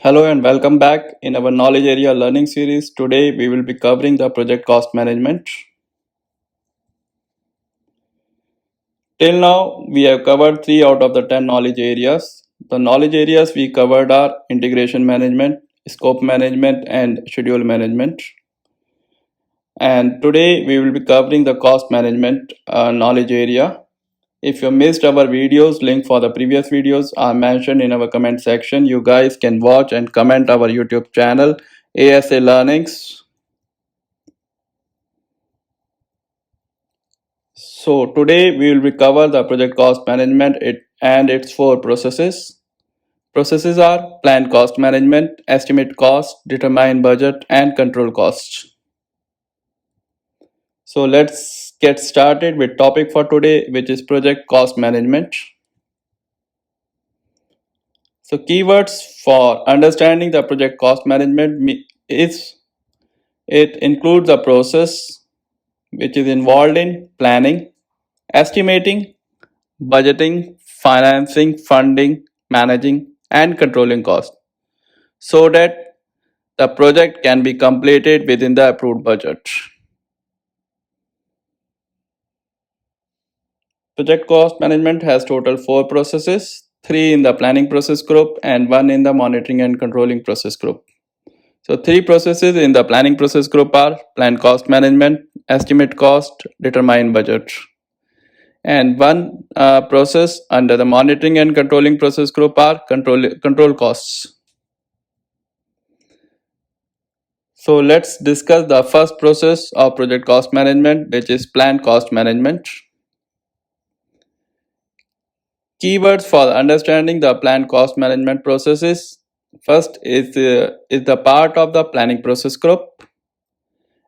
Hello and welcome back in our knowledge area learning series. Today we will be covering the project cost management. Till now we have covered 3 out of the 10 knowledge areas. The knowledge areas we covered are integration management, scope management and schedule management. And today we will be covering the cost management knowledge area. If you missed our videos, link for the previous videos are mentioned in our comment section. You guys can watch and comment our YouTube channel ASA Learnings. So today we will cover the project cost management and its 4 processes. Processes are plan cost management, estimate cost, determine budget and control costs. So let's get started with topic for today, which is project cost management. So keywords for understanding the project cost management is it includes a process which is involved in planning, estimating, budgeting, financing, funding, managing, and controlling costs so that the project can be completed within the approved budget. Project cost management has total 4 processes, 3 in the planning process group and 1 in the monitoring and controlling process group. So 3 processes in the planning process group are plan cost management, estimate cost, determine budget. And one process under the monitoring and controlling process group are control costs. So let's discuss the first process of project cost management, which is plan cost management. Keywords for understanding the plan cost management processes. First is the part of the planning process group,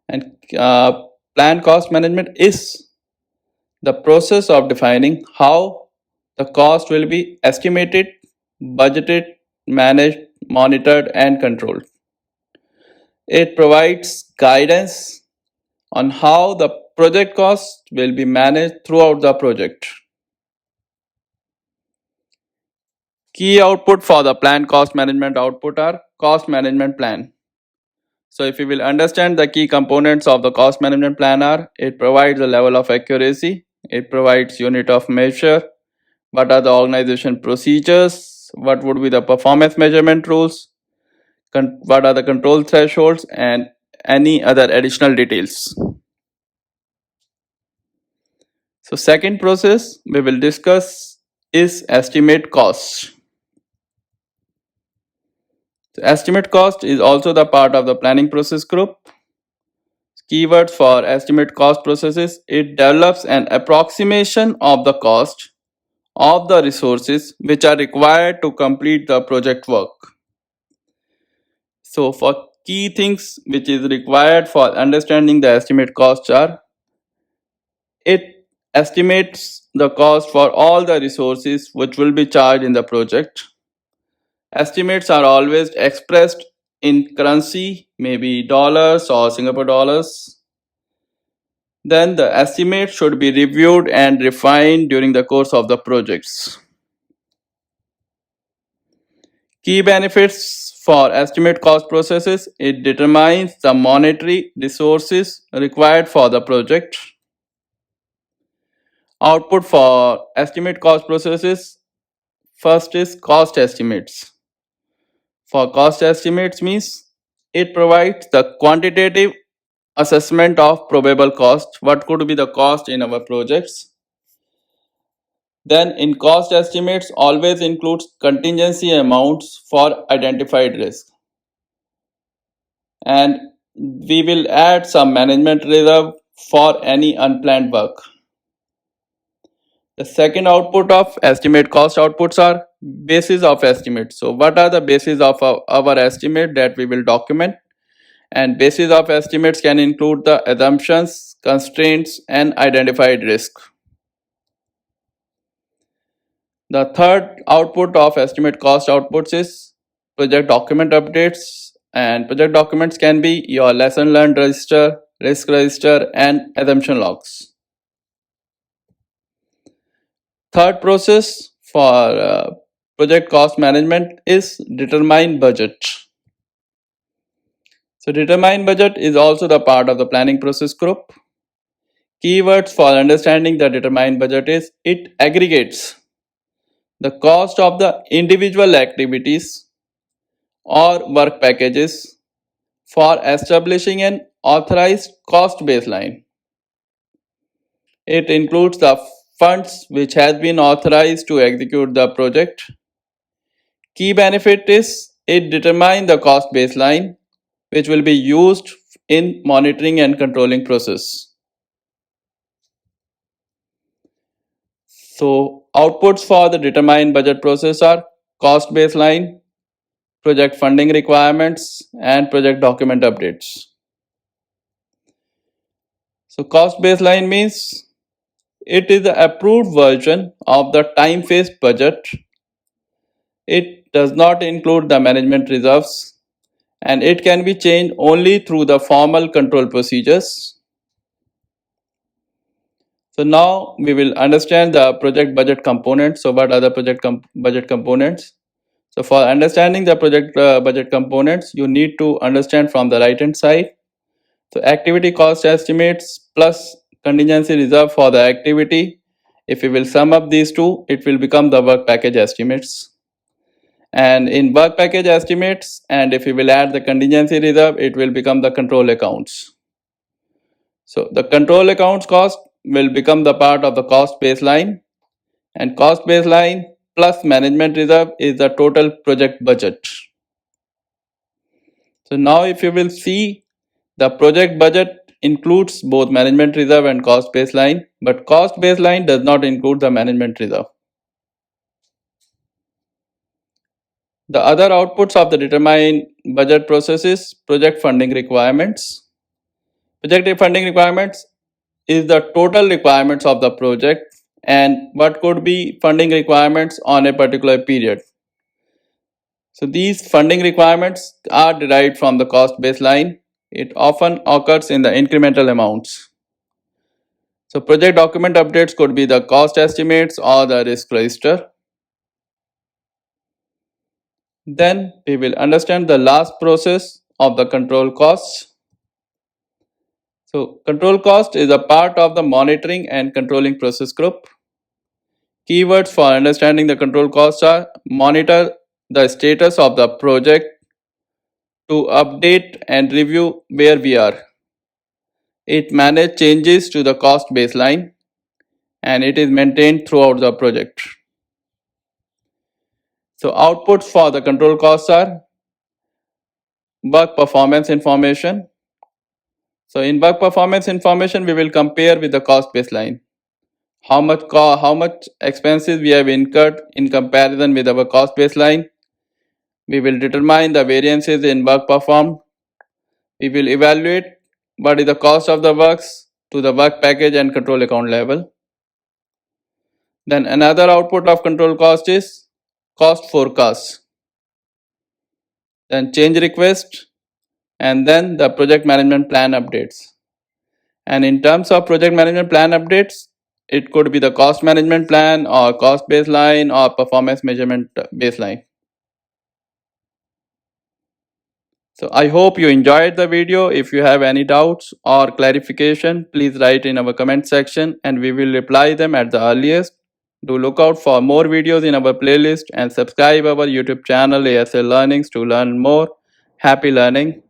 and plan cost management is the process of defining how the cost will be estimated, budgeted, managed, monitored, and controlled. It provides guidance on how the project cost will be managed throughout the project. Key output for the plan cost management output are cost management plan. So if you will understand the key components of the cost management plan are, it provides a level of accuracy, it provides unit of measure, what are the organization procedures, what would be the performance measurement rules, what are the control thresholds, and any other additional details. So second process we will discuss is estimate cost. So estimate cost is also the part of the planning process group. Keywords for estimate cost processes, it develops an approximation of the cost of the resources which are required to complete the project work. So for key things which is required for understanding the estimate costs are, it estimates the cost for all the resources which will be charged in the project. Estimates are always expressed in currency, maybe dollars or Singapore dollars. Then the estimate should be reviewed and refined during the course of the projects. Key benefits for estimate cost processes, it determines the monetary resources required for the project. Output for estimate cost processes, first is cost estimates. For cost estimates means it provides the quantitative assessment of probable cost, what could be the cost in our projects. Then in cost estimates always includes contingency amounts for identified risk. And we will add some management reserve for any unplanned work. The second output of estimate cost outputs are basis of estimate. So what are the basis of our estimate that we will document? And basis of estimates can include the assumptions, constraints, and identified risk. The third output of estimate cost outputs is project document updates, and project documents can be your lesson learned register, risk register, and assumption logs. Third process for project cost management is determine budget. So determine budget is also the part of the planning process group. Keywords for understanding the determine budget is it aggregates the cost of the individual activities or work packages for establishing an authorized cost baseline. It includes the funds which has been authorized to execute the project. Key benefit is it determines the cost baseline which will be used in monitoring and controlling process. So outputs for the determine budget process are cost baseline, project funding requirements, and project document updates. So cost baseline means it is the approved version of the time phased budget. It does not include the management reserves and it can be changed only through the formal control procedures. So now we will understand the project budget components. So what are the project budget components? So for understanding the project budget components, you need to understand from the right hand side. So activity cost estimates plus contingency reserve for the activity. If we will sum up these two, it will become the work package estimates. And in work package estimates, and if we will add the contingency reserve, it will become the control accounts. So the control accounts cost will become the part of the cost baseline, and cost baseline plus management reserve is the total project budget. So now if you will see, the project budget includes both management reserve and cost baseline, but cost baseline does not include the management reserve. The other outputs of the determine budget process is project funding requirements. Project funding requirements is the total requirements of the project and what could be funding requirements on a particular period. So these funding requirements are derived from the cost baseline. It often occurs in the incremental amounts. So project document updates could be the cost estimates or the risk register. Then we will understand the last process of the control costs. So control cost is a part of the monitoring and controlling process group. Keywords for understanding the control costs are monitor the status of the project, to update and review where we are. It manages changes to the cost baseline and it is maintained throughout the project. So outputs for the control costs are work performance information. So in work performance information, we will compare with the cost baseline. How much expenses we have incurred in comparison with our cost baseline. We will determine the variances in work performed. We will evaluate what is the cost of the works to the work package and control account level. Then another output of control cost is cost forecast. Then change request and then the project management plan updates. And in terms of project management plan updates, it could be the cost management plan or cost baseline or performance measurement baseline. So I hope you enjoyed the video. If you have any doubts or clarification, please write in our comment section and we will reply them at the earliest. Do look out for more videos in our playlist and subscribe our YouTube channel ASL Learnings to learn more. Happy learning.